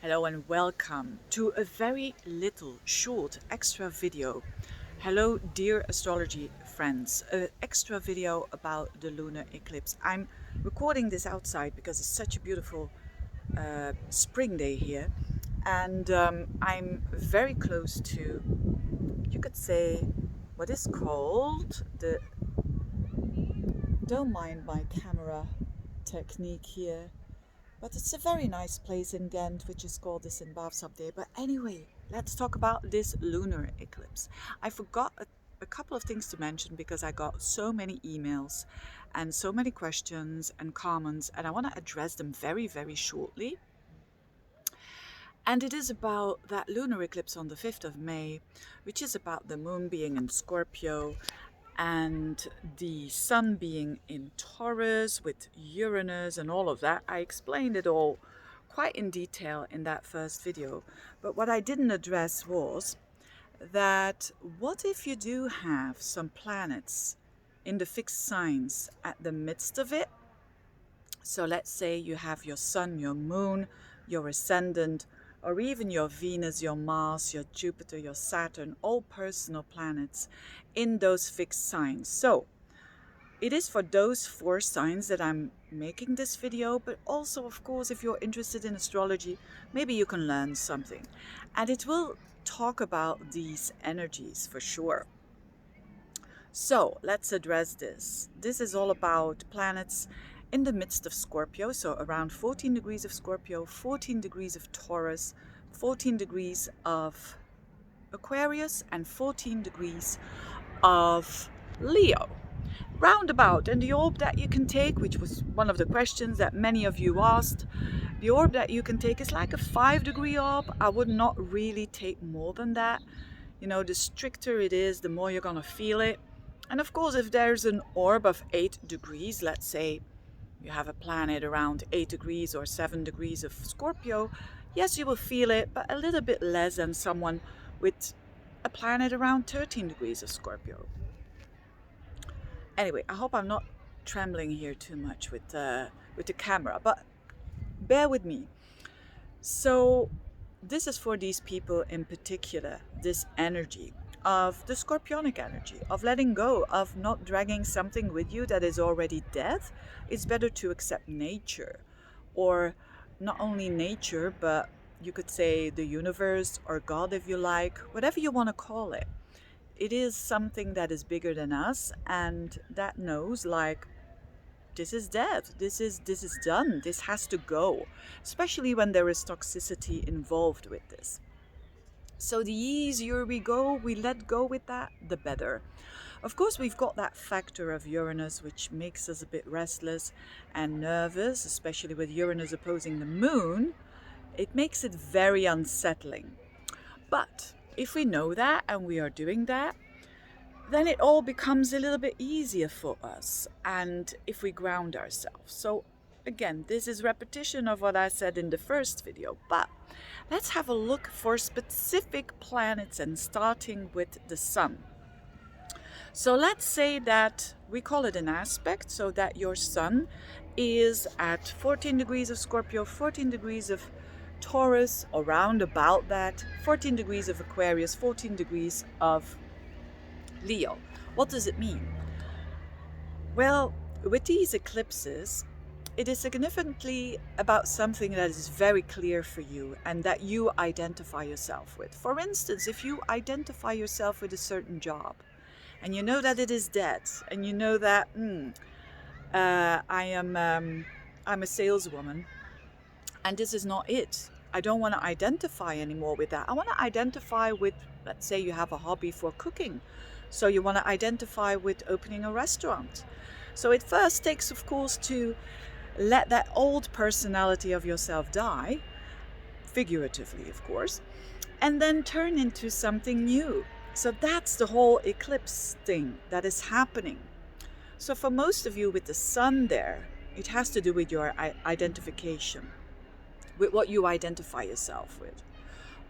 Hello and welcome to a very little short extra video. Hello dear astrology friends, an extra video about the lunar eclipse. I'm recording this outside because it's such a beautiful spring day here, and I'm very close to, you could say, what is called the, don't mind my camera technique here, but it's a very nice place in Ghent, which is called the St. Bavsap Day. But anyway, let's talk about this lunar eclipse. I forgot a couple of things to mention because I got so many emails and so many questions and comments, and I want to address them very, very shortly. And it is about that lunar eclipse on the 5th of May, which is about the moon being in Scorpio and the sun being in Taurus with Uranus and all of that. I explained it all quite in detail in that first video. But what I didn't address was that what if you do have some planets in the fixed signs at the midst of it? So let's say you have your sun, your moon, your ascendant, or even your Venus, your Mars, your Jupiter, your Saturn, all personal planets in those fixed signs. So it is for those 4 signs that I'm making this video, but also, of course, if you're interested in astrology, maybe you can learn something. And it will talk about these energies for sure. So let's address this. This is all about planets in the midst of Scorpio, so around 14 degrees of Scorpio, 14 degrees of Taurus, 14 degrees of Aquarius, and 14 degrees of Leo. Roundabout, and the orb that you can take, which was one of the questions that many of you asked, the orb that you can take is like a 5-degree orb. I would not really take more than that. You know, the stricter it is, the more you're gonna feel it. And of course, if there's an orb of 8 degrees, let's say you have a planet around 8 degrees or 7 degrees of Scorpio, yes, you will feel it, but a little bit less than someone with a planet around 13 degrees of Scorpio. Anyway, I hope I'm not trembling here too much with the camera, but bear with me. So this is for these people in particular, this energy of the scorpionic energy, of letting go, of not dragging something with you that is already dead. It's better to accept nature, or not only nature, but you could say the universe or God, if you like, whatever you want to call it. It is something that is bigger than us and that knows, like, this is dead, this is done, this has to go, especially when there is toxicity involved with this. So the easier we let go with that, the better. Of course, we've got that factor of Uranus, which makes us a bit restless and nervous, especially with Uranus opposing the moon. It makes it very unsettling. But if we know that and we are doing that, then it all becomes a little bit easier for us, and if we ground ourselves. So again, this is repetition of what I said in the first video, but let's have a look for specific planets, and starting with the sun. So let's say that we call it an aspect, so that your sun is at 14 degrees of Scorpio, 14 degrees of Taurus, around about that, 14 degrees of Aquarius, 14 degrees of Leo. What does it mean? Well, with these eclipses, it is significantly about something that is very clear for you and that you identify yourself with. For instance, if you identify yourself with a certain job and you know that it is dead, and you know that I'm a saleswoman and this is not it. I don't want to identify anymore with that. I want to identify with, let's say you have a hobby for cooking. So you want to identify with opening a restaurant. So it first takes, of course, to let that old personality of yourself die, figuratively, of course, and then turn into something new. So that's the whole eclipse thing that is happening. So for most of you with the sun there, it has to do with your identification, with what you identify yourself with.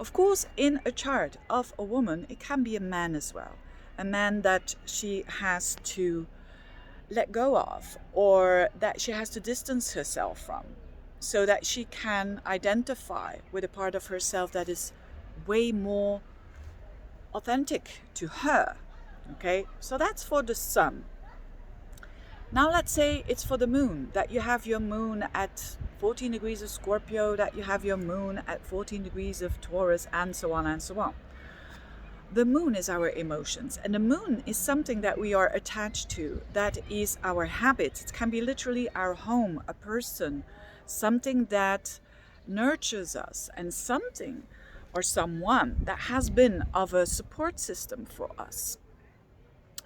Of course, in a chart of a woman, it can be a man as well. A man that she has to let go of, or that she has to distance herself from. so that she can identify with a part of herself that is way more authentic to her. Okay, so that's for the sun. Now let's say it's for the moon, that you have your moon at 14 degrees of Scorpio, that you have your moon at 14 degrees of Taurus, and so on and so on. The moon is our emotions, and the moon is something that we are attached to. That is our habits. It can be literally our home, a person, something that nurtures us, and something or someone that has been of a support system for us.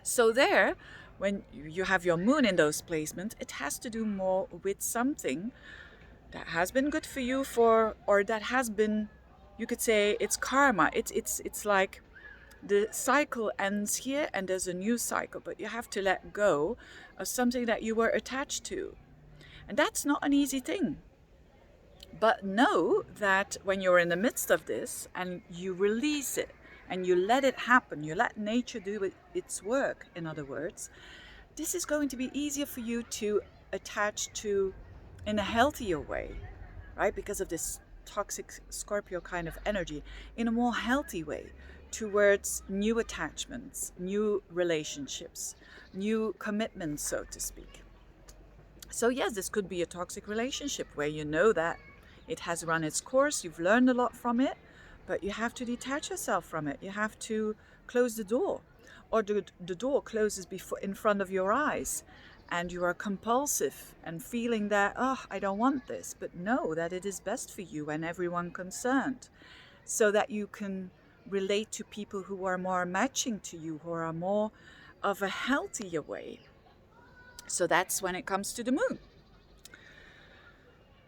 So there, when you have your moon in those placements, it has to do more with something that has been good for you or that has been, you could say, it's karma. It's like the cycle ends here and there's a new cycle, but you have to let go of something that you were attached to. And that's not an easy thing. But know that when you're in the midst of this and you release it and you let it happen, you let nature do its work, in other words, this is going to be easier for you to attach to in a healthier way, right? Because of this toxic Scorpio kind of energy, in a more healthy way, towards new attachments, new relationships, new commitments, so to speak. So yes, this could be a toxic relationship where you know that it has run its course, you've learned a lot from it, but you have to detach yourself from it. You have to close the door, or the door closes in front of your eyes, and you are compulsive and feeling that, oh, I don't want this, but know that it is best for you and everyone concerned, so that you can relate to people who are more matching to you, who are more of a healthier way. So that's when it comes to the moon.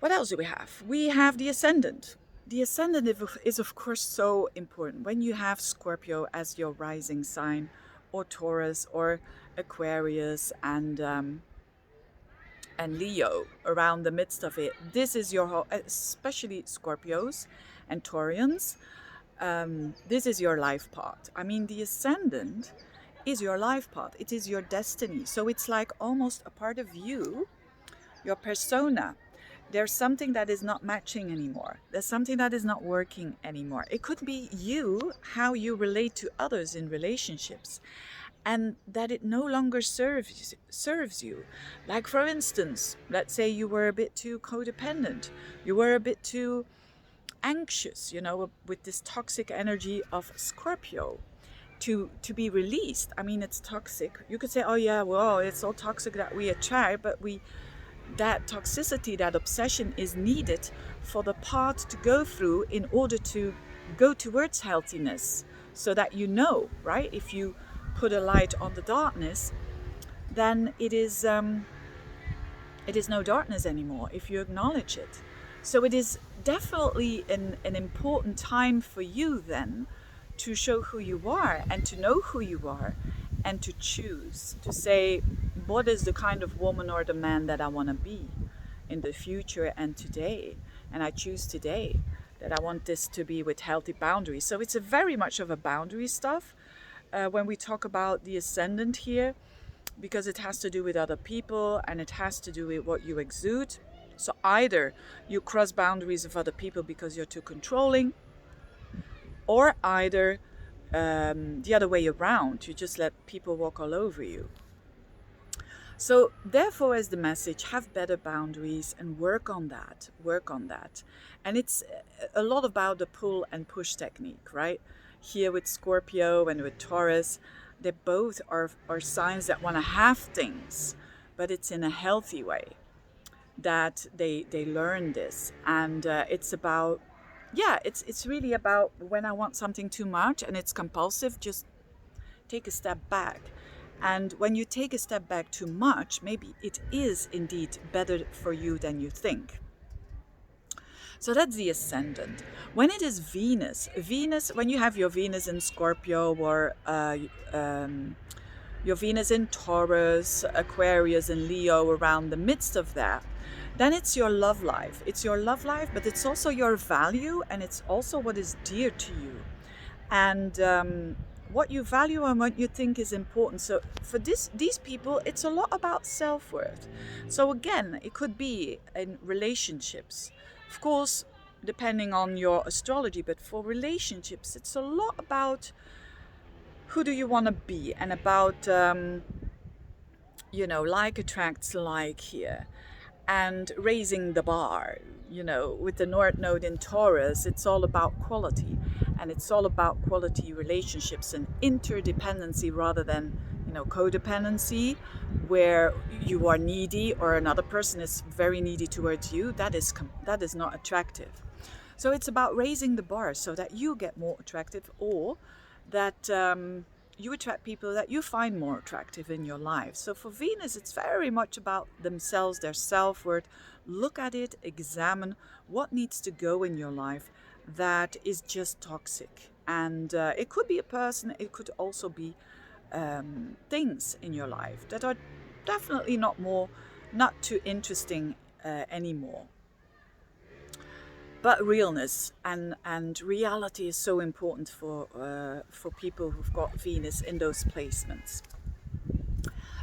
What else do we have? We have the ascendant. The ascendant is of course so important. When you have Scorpio as your rising sign, or Taurus, or Aquarius, and Leo around the midst of it, this is your whole, especially Scorpios and Taurians, this is your life path. I mean, the ascendant is your life path. It is your destiny. So it's like almost a part of you, your persona. There's something that is not matching anymore. There's something that is not working anymore. It could be you, how you relate to others in relationships, and that it no longer serves you. Like, for instance, let's say you were a bit too codependent. You were a bit too anxious, with this toxic energy of Scorpio to be released. I mean, it's toxic. You could say, oh yeah, well, it's all toxic that we attract, but that toxicity, that obsession is needed for the path to go through in order to go towards healthiness, so that right? If you put a light on the darkness, then it is no darkness anymore if you acknowledge it. So it is definitely an important time for you then to show who you are and to know who you are, and to choose to say, what is the kind of woman or the man that I want to be in the future and today. And I choose today that I want this to be with healthy boundaries. So it's a very much of a boundary stuff when we talk about the ascendant here, because it has to do with other people and it has to do with what you exude. So either you cross boundaries of other people because you're too controlling, or either the other way around, you just let people walk all over you. So therefore, as the message, have better boundaries and work on that. And it's a lot about the pull and push technique, right? Here with Scorpio and with Taurus, they both are signs that want to have things, but it's in a healthy way that they learn this. And it's about, it's really about, when I want something too much and it's compulsive, just take a step back. And when you take a step back too much, maybe it is indeed better for you than you think. So that's the ascendant. When it is Venus, when you have your Venus in Scorpio, or your Venus in Taurus, Aquarius and Leo around the midst of that, then it's your love life. It's your love life, but it's also your value, and it's also what is dear to you. And what you value and what you think is important. So for these people, it's a lot about self-worth. So again, it could be in relationships, of course, depending on your astrology, but for relationships, it's a lot about who do you want to be, and about like attracts like here, and raising the bar. With the North Node in Taurus, it's all about quality, and it's all about quality relationships and interdependency rather than codependency, where you are needy or another person is very needy towards you. That is not attractive. So it's about raising the bar so that you get more attractive, or that you attract people that you find more attractive in your life. So for Venus, it's very much about themselves, their self-worth. Look at it, examine what needs to go in your life that is just toxic. And it could be a person, it could also be things in your life that are definitely not too interesting anymore. But realness and reality is so important for people who've got Venus in those placements.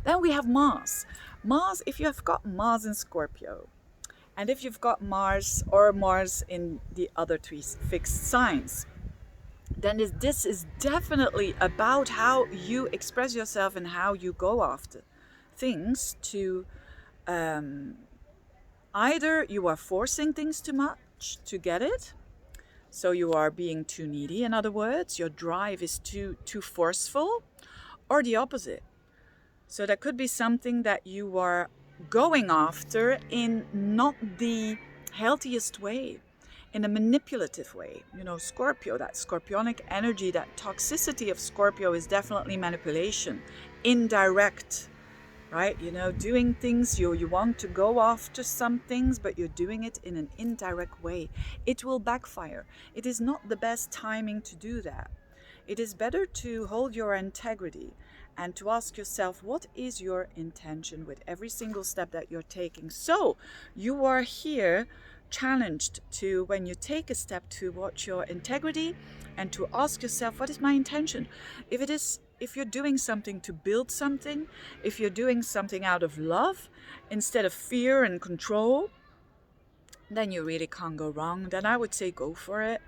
Then we have Mars. Mars, if you have got Mars in Scorpio, and if you've got Mars in the other 3 fixed signs, then this is definitely about how you express yourself and how you go after things. To either you are forcing things too much to get it, so you are being too needy, in other words, your drive is too forceful, or the opposite. So that could be something that you are going after in not the healthiest way, in a manipulative way. Scorpio, that scorpionic energy, that toxicity of Scorpio is definitely manipulation, indirect, right? Doing things, you want to go after some things, but you're doing it in an indirect way. It will backfire. It is not the best timing to do that. It is better to hold your integrity and to ask yourself, what is your intention with every single step that you're taking? So you are here challenged to, when you take a step, to watch your integrity and to ask yourself, what is my intention? If you're doing something to build something, if you're doing something out of love instead of fear and control, then you really can't go wrong. Then I would say go for it.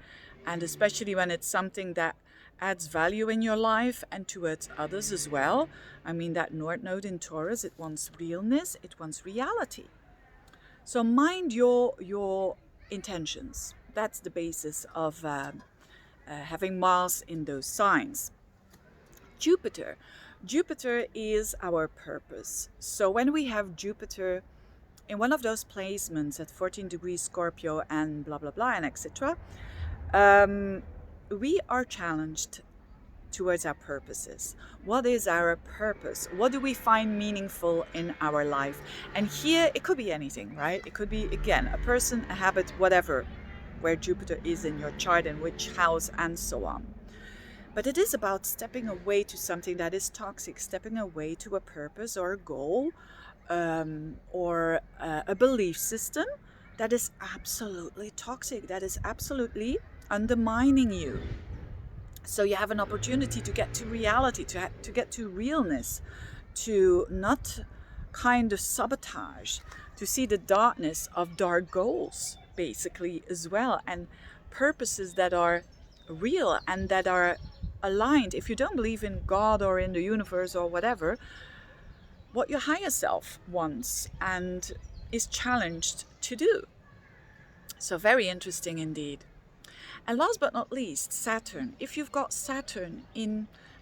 And especially when it's something that adds value in your life and towards others as well. I mean, that North Node in Taurus, it wants realness, it wants reality. So mind your intentions. That's the basis of having Mars in those signs. Jupiter is our purpose. So when we have Jupiter in one of those placements at 14 degrees Scorpio and blah blah blah and etc., we are challenged towards our purposes. What is our purpose? What do we find meaningful in our life? And here it could be anything, right? It could be, again, a person, a habit, whatever, where Jupiter is in your chart and which house and so on. But it is about stepping away to something that is toxic, stepping away to a purpose or a goal, or a belief system that is absolutely toxic, that is absolutely undermining you. So you have an opportunity to get to reality, to get to realness, to not kind of sabotage, to see the darkness of dark goals, basically, as well, and purposes that are real and that are aligned. If you don't believe in God or in the universe or whatever, what your higher self wants and is challenged to do. So very interesting indeed. And last but not least, Saturn. If you've got Saturn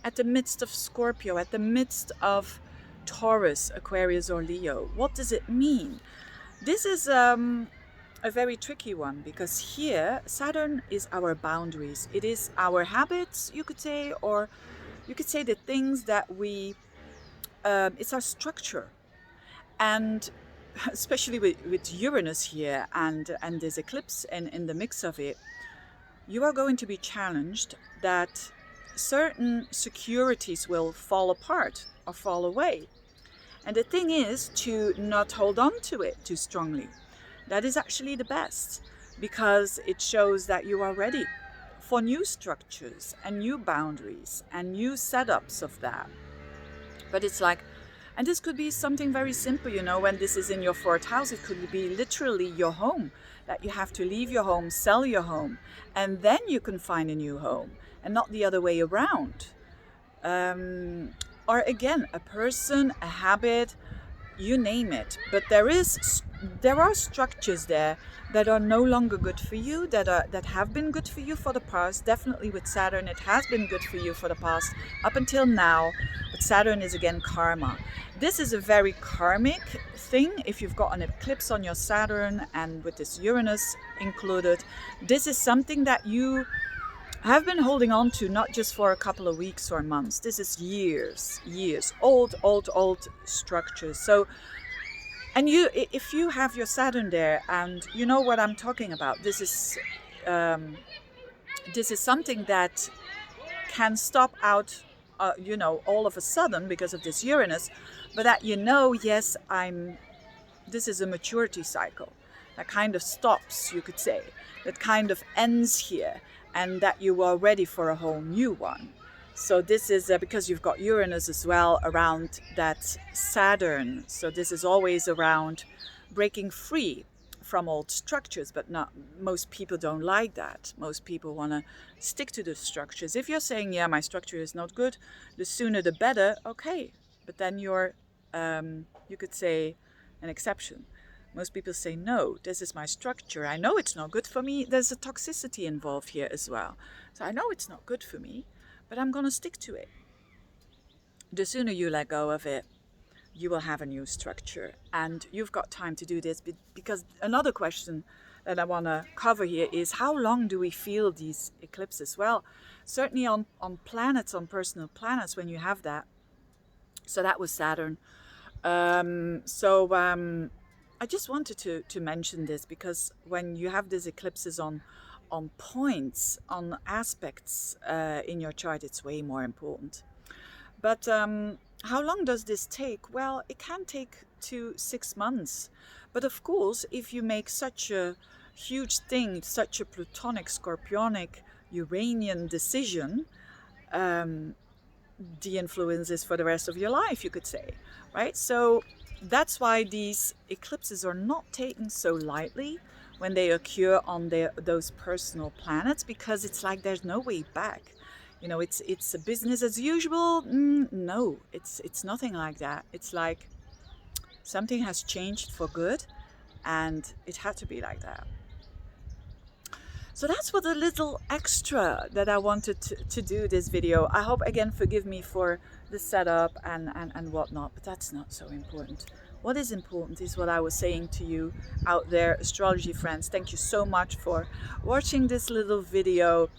at the midst of Scorpio, at the midst of Taurus, Aquarius or Leo, what does it mean? This is a very tricky one, because here Saturn is our boundaries. It is our habits, you could say, or you could say the things that it's our structure. And especially with Uranus here and this eclipse in the mix of it, you are going to be challenged that certain securities will fall apart or fall away. And the thing is to not hold on to it too strongly. That is actually the best, because it shows that you are ready for new structures and new boundaries and new setups of that. But it's like, and this could be something very simple, you know, when this is in your fourth house, it could be literally your home, that you have to leave your home, sell your home, and then you can find a new home, and not the other way around. Or again, a person, a habit, you name it. But there are structures there that are no longer good for you, that have been good for you for the past. Definitely with Saturn, it has been good for you for the past up until now. But Saturn is again karma. This is a very karmic thing. If you've got an eclipse on your Saturn and with this Uranus included, this is something that you have been holding on to, not just for a couple of weeks or months. This is years, old structures. So, and if you have your Saturn there, and you know what I'm talking about, this is something that can stop out, you know, all of a sudden because of this Uranus, but that, you know, yes, this is a maturity cycle that kind of stops, you could say, that kind of ends here, and that you are ready for a whole new one. So this is because you've got Uranus as well around that Saturn. So this is always around breaking free from old structures, but not most people don't like that. Most people want to stick to the structures. If you're saying, yeah, my structure is not good, the sooner the better, okay. But then you're, you could say, an exception. Most people say, no, this is my structure. I know it's not good for me. There's a toxicity involved here as well. So I know it's not good for me, but I'm going to stick to it. The sooner you let go of it, you will have a new structure. And you've got time to do this, because another question that I want to cover here is, how long do we feel these eclipses? Well, certainly on planets, on personal planets, when you have that. So that was Saturn. I just wanted to mention this, because when you have these eclipses on points, on aspects in your chart, it's way more important. But how long does this take? Well, it can take 2 to 6 months. But of course, if you make such a huge thing, such a Plutonic, Scorpionic, Uranian decision, the influence is for the rest of your life, you could say, right? So that's why these eclipses are not taken so lightly when they occur on those personal planets, because it's like there's no way back. You know, it's a business as usual. No, it's nothing like that. It's like something has changed for good, and it had to be like that. So that's what a little extra that I wanted to do this video. I hope, again, forgive me for the setup and whatnot, but that's not so important. What is important is what I was saying to you out there, astrology friends. Thank you so much for watching this little video,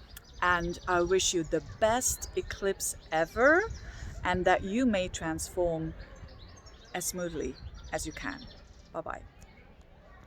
and I wish you the best eclipse ever, and that you may transform as smoothly as you can. Bye-bye.